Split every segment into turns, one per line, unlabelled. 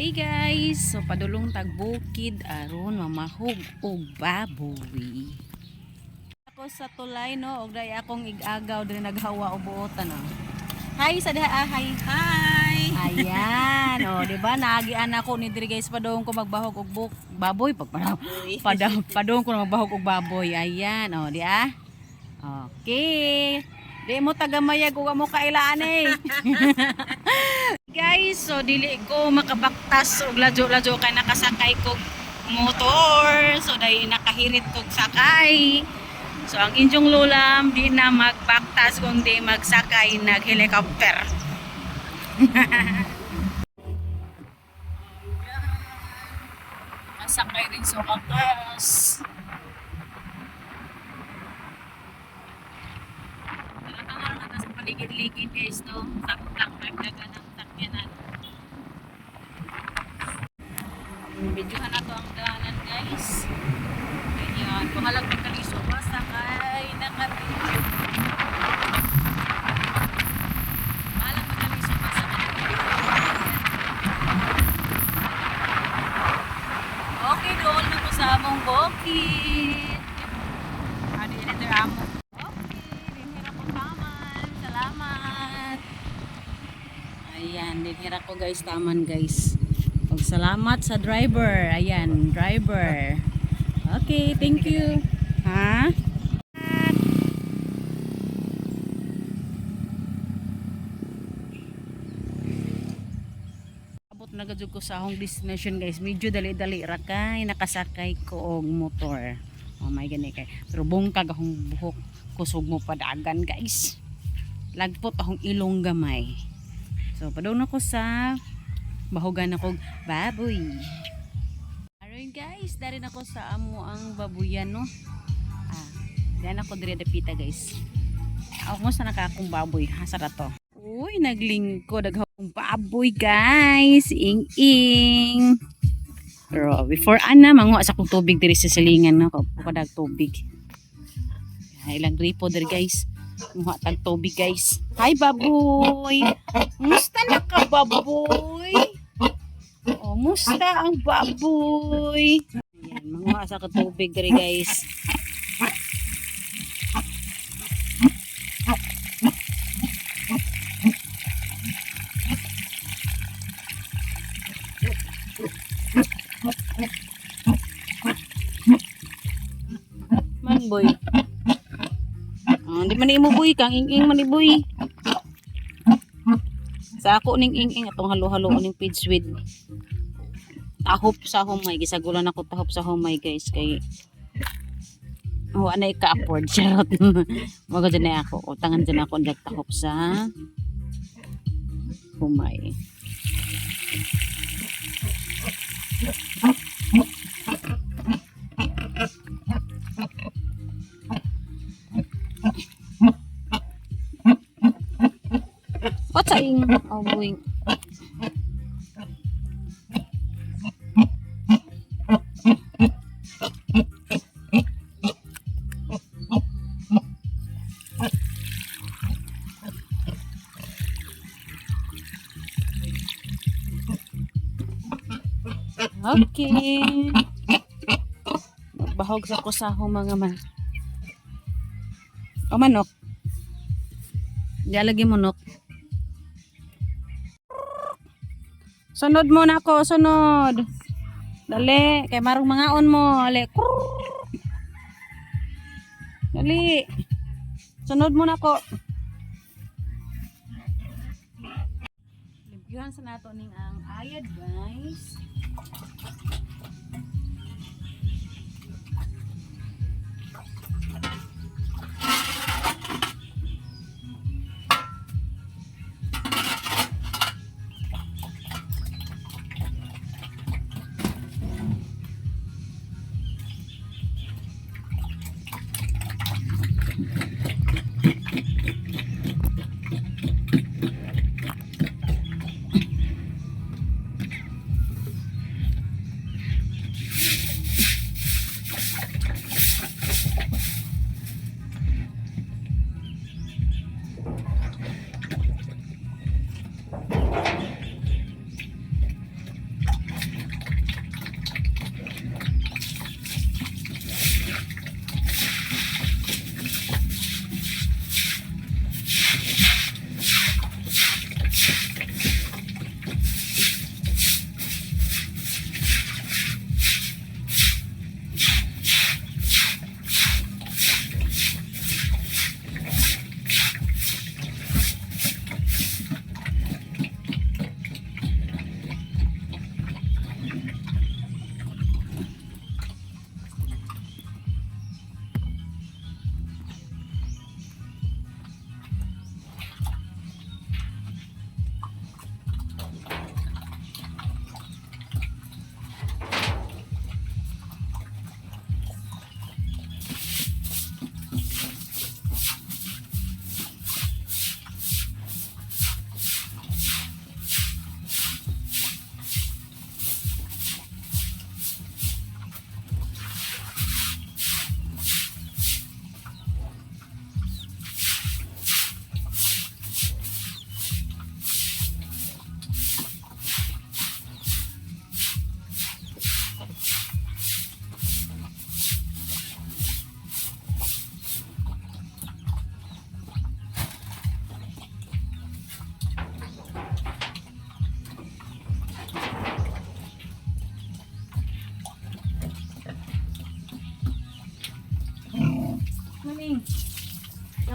Hi guys, so padulong tagbukid aron mamahog og baboy. Ako sa tulay no, og day akong igagaw diri naghawa og buotan no. Hi sa diha, hi.
Hi!
Ayan, oh, di ba nagian ako ni diri guys padung ko magbahog og baboy padung ko magbahog og baboy. Ayan, oh, di ah. Okay. Di mo tagamayag ug amo kailaan eh. Guys, so dili ko makabaktas og ladyo-ladyo kay nakasakay kog motor. So dahil nakahirit kog sakay. So ang inyong lulam di na magbaktas kung di magsakay nag helicopter. Kasakay rin sa wakas. Sa paligid-ligid guys to. Sakot lang magdaga ng sakyanan. Videohan na to ang daanan guys. Ayan, kumalag magkaliso pa sakay nakabidyo. Kumalag magkaliso pa sakay. Okay, doon na po sa among bukid. Ano yun ito among dinhira ko guys, taman guys. Salamat sa driver. Ayan, driver. Okay, thank you. Ha? Abot na gadyo ko sa akong destination guys. Medyo dali-dali ra kay nakasakay ko og motor. Oh my god kay. Pero bungkag akong buhok. Kusog mo padagan guys. Lagpot akong ilong gamay. So, padung ako sa bahugan ako baboy. Alright guys, dari na ako sa amo ang babuyan no. Diyan ako dire dapita guys. Ako sa nakakong baboy, hasara to. Uy, naglingkod akong baboy guys. Ing-ing. Pero before ana manguha sa kong tubig diri sa silingan no, kadag tubig. Ilang gripo diri guys. Muha tag tubig guys. Hi baboy. Musta na ka baboy? Oh, musta ang baboy? Ayan, manguha sa tubig diri guys. Man boy. Di man imo boy kang ing-ing man boy. Sa ako ning ing-ing atong halo-halo ning page with tahop sa humay. Gisagulan ako tahop sa humay guys kay anay ka-afford charot. Mago dyan ako. Utangan dyan ako nagtahop sa humay. What's saying? Oh, boy. Okay. Bahog sa kusahong mga manok. Dialagi manok. Sunod mo na ako, sunod. Dali, kay marong mangaon mo. Dali. Dali. Sunod mo na ako. Libyuhan sa nato ning ang ayad, guys.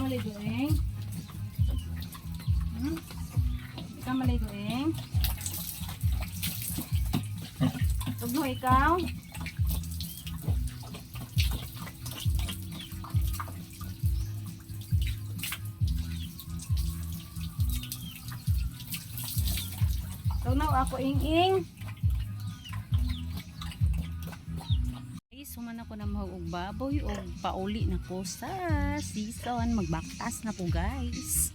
maligo eh. Di ka maligo eh. Tugno ikaw. Tugno ako ing-ing. Suman ako na mahug baboy o pauli na ko sa season. Magbaktas na po guys.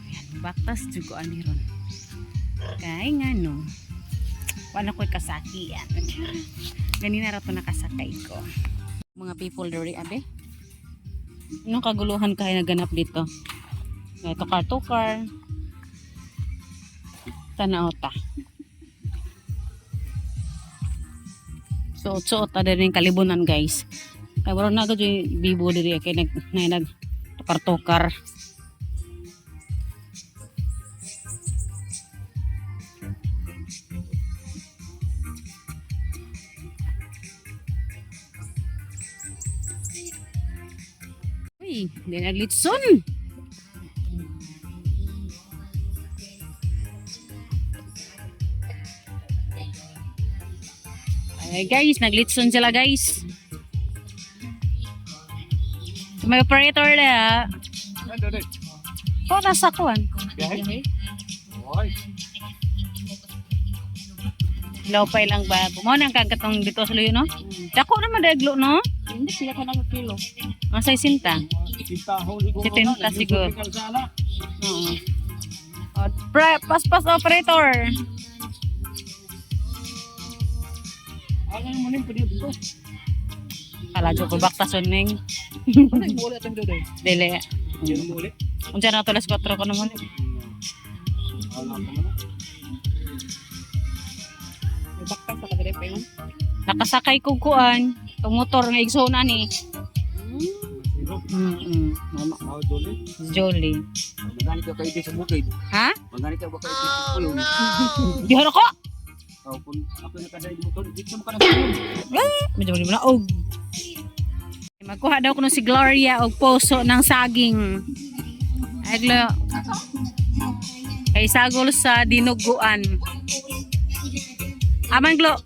Ayan, baktas juga ani ron. Kay nga no. Wala ko'y kasaki yan. Ganina rato nakasakay ko. Mga people diri abe. Anong kaguluhan kaya naganap dito? Ito car-to-car. Tanaw ta. Suot-suot ta din kalibunan guys. Kaya wala na agad yung bibo diri kay nag tukar-tukar. Uy, hindi naglitson. Ay guys, naglitson sila guys. May operator na. Oh, nasa kuan. Lopay lang ba? Mo nang kagatong dito sa luyo no? Dako naman daglo no?
Hindi sila ka ng kilo.
Asa sinta? 70 siguro. Oo. Oh, pas operator.
Ano mo ning pwede dito?
Kala jo ko baktason ning.
Ano yung muli atong dito?
Dele.
Yung muli?
Unsa na to las 4 ko naman.
Wala pa man. May baktas sa kadire pa yun.
Nakasakay ko kuan. Tong motor nga igsoon ani. Mama.
Oh, dole.
Jolly.
Magani ka kay sa bukid.
Ha?
Magani ka ba kay sa puyon?
Gihara ko.
Oh, kung ako nakaday motor, dito mo ka na puyon.
Medyo na og. Magkuha daw kuno si Gloria og puso ng saging. Aglo. Kay sagol sa dinuguan. Aman Glo.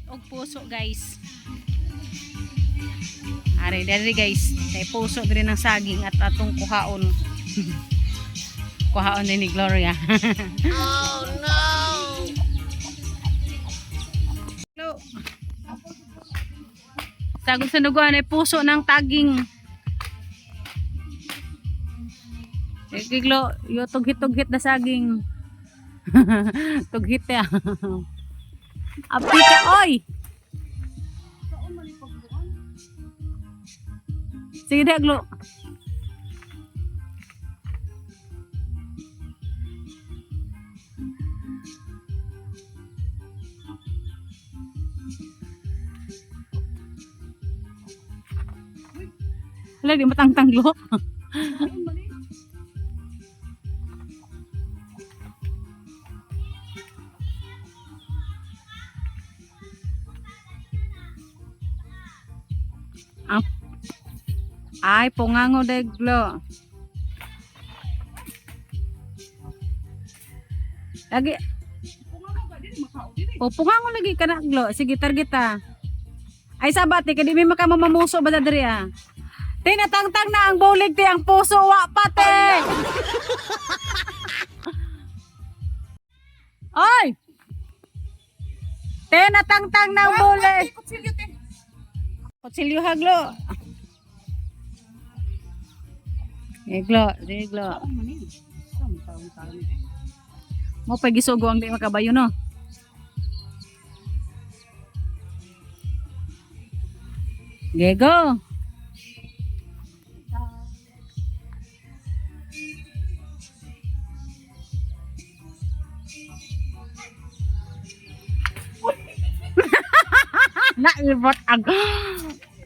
Og puso guys. Ari dari guys, kay puso din ng saging at atong kuhaon. Kuhaon din ni Gloria. Oh no. Hello. Sagol sa duguan ay puso ng taging. Giglo, yo tughit-tughit na saging. Tughit ya. Apika oy. Sige dah Glo. Wala di matang-tang Glo. Ay, pungango de Glo. Lagi. O, pungango lagi ka na Glo. Sige, target ah. Ay, sabati, kadi may makamamamuso ba na diri ah. Tinatangtang na ang bulig ti ang puso wa pate. Ay! Tinatangtang na ang bulig. Kutsilyo ha Glo. Glo. Mo pa gisugo ang di makabayo no. Gego.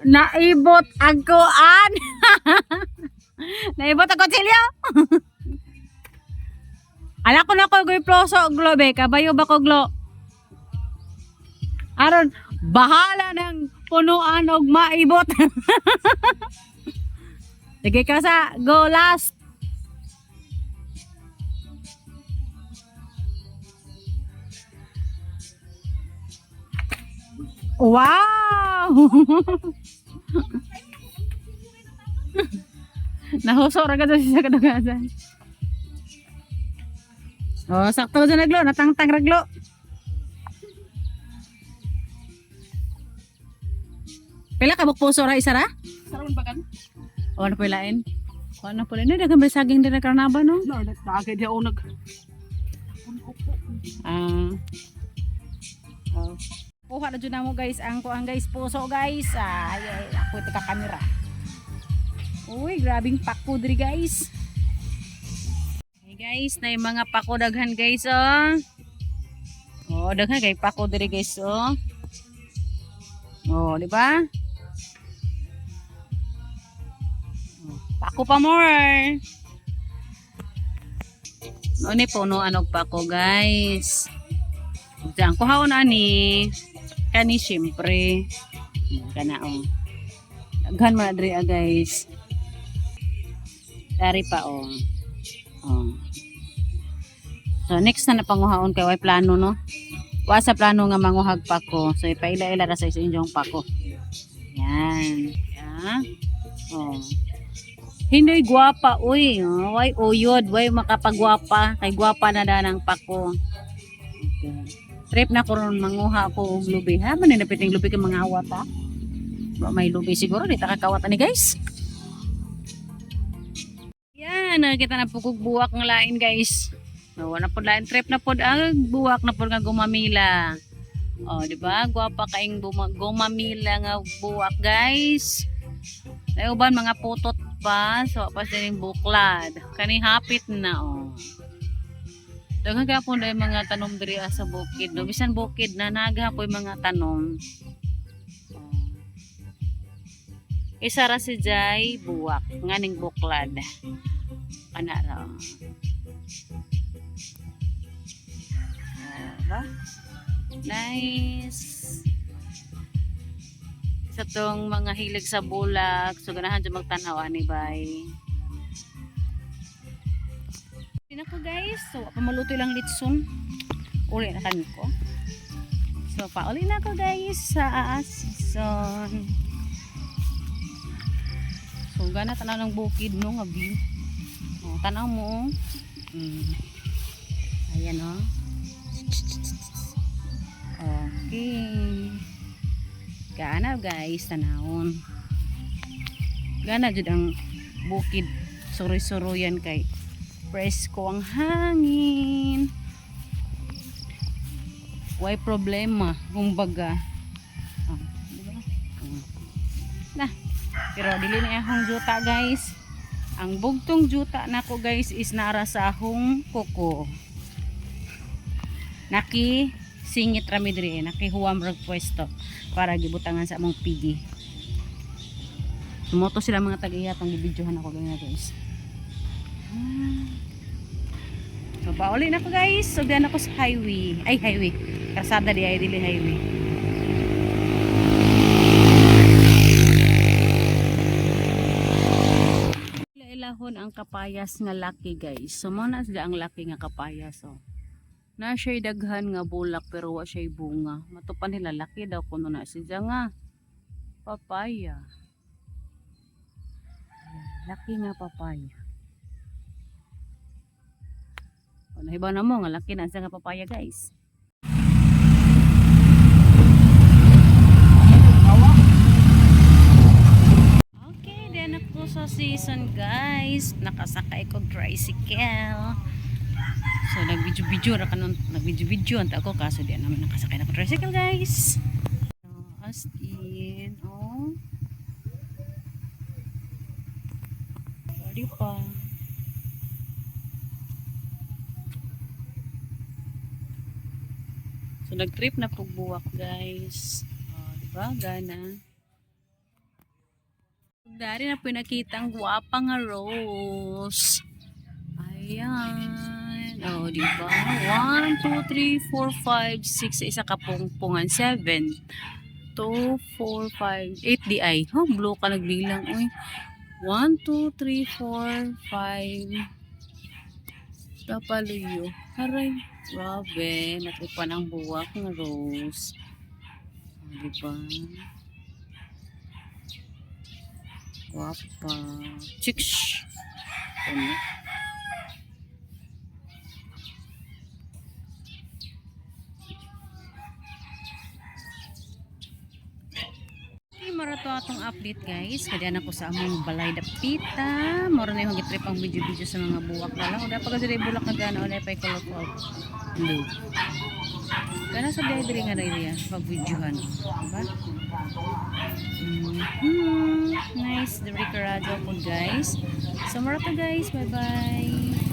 Naibot agoan. Naibot ako silyo. Ala ko na ko goy ploso glo be kabayo ba ko glo. Aron bahala ng punuan og maibot. Sige ka sa go last. Wow! Nahuso ra ka sa kadugasan. Oh, sakto sa naglo, natangtang raglo. Pila ka buk puso ra isa ra?
Saron ba kan?
O ano pilain? O ano pala na daghang saging din karnaba no?
No, nagtagay di ako nag.
Ah. Oh. Kuha na dyan na mo guys ang kuang guys puso guys. Ay, ako ito ka camera. Uy, grabing pako diri guys. Hey guys, na yung mga pako daghan guys oh. Oh, daghan kay pako diri guys oh. Oh, di ba? Oh, pako pa more. No ni puno anog pako guys. Diyan ko haon ani kani syempre. Kana oh. Daghan man diri guys. Dari pa oh. Oh. So next na napanguhaon kay way plano no. Wa sa plano nga manguhag pa ko. So ipaila-ila ra sa inyong pako. Yan. Yeah. Oh. Hindi gwapa uy. Oh. Way uyod, way makapagwapa. Kay gwapa na danang pako. Okay. Trip na ko ron manguha ko og lubi. Ha man napiting lubi kay mga awat ha. Ba may lubi siguro di ta kakawat ani guys. Yan, nakita na po kog buwak ng lain guys. No, wala po lain trip na po buwak na po nga gumamila. Oh, di ba? Gwapa kaing gumamila nga buwak guys. Ay uban mga putot pa, so pa sining buklad. Kani hapit na oh. Daghan gyapon day mga tanom diri sa bukid. No, bisan bukid na nagapoy mga tanom. Isa ra si Jay buwak nganing buklad. Ana ra. Ba? Nice. Sa tong mga hilig sa bulak, so ganahan dyan magtanaw ani bay. Tina ko guys, so pamaluto lang litson. Uli na kan ko. So pauli na ko guys sa season. So gana tanaw ng bukid no nga view. Oh, tanaw mo. Ayan oh. Okay. Gana guys tanawon. Gana jud ang bukid suroy-suroyan kay presko ang hangin. Way problema kumbaga. Oh, diba? Nah, pero dili na akong juta guys. Ang bugtong juta nako guys is nara sa akong kuko. Naki singit rami diri, nakihuwam rag pwesto para gibutangan sa among pigi. Sumoto sila mga tag-iyatang gibidyohan ako ganyan guys. So pauli na ko guys. So diyan ako sa highway. Ay highway. Karsada di ay dili highway. Ilahon ang kapayas nga laki guys. So mo na sila ang laki nga kapayas oh. Na siya'y daghan nga bulak pero wa siya'y bunga. Matupan nila laki daw kuno na siya nga papaya. Laki nga papaya. O nahibaw na mo nga laki na siya nga papaya guys. Okay, then ako sa season guys. Nakasakay ko tricycle. So nag-video-video ra kanon, nag-video-video anta ako kaso di naman nakasakay na ko tricycle guys. So, as in, oh. Sorry pa. So nag-trip na po buwak guys. Oh, di ba? Gana. Dari na po nakitang guwapa nga rose. Ayan. Oh, di ba? 1, 2, 3, 4, 5, 6 sa isa ka pungpungan. 7, 2, 4, 5, 8 di ay. Oh, blue ka nagbilang. Uy. 1, 2, 3, 4, 5. Dapaluyo. Aray. Grabe. Natripan ang buwak ng rose. Oh, di ba? Guwapa. Chicks. Ano? Mara to atong update guys. Kadyan ako sa among balay dapita. Mara na yung gitrip ang video-video sa mga buwak na lang. Uda pa kasi bulak na gana. Uda pa ikulok-kulok. Blue. Kana sa biya diri nga rin yan. Pag-videohan. Diba? Nice. Diri karado po guys. So mara to guys. Bye-bye.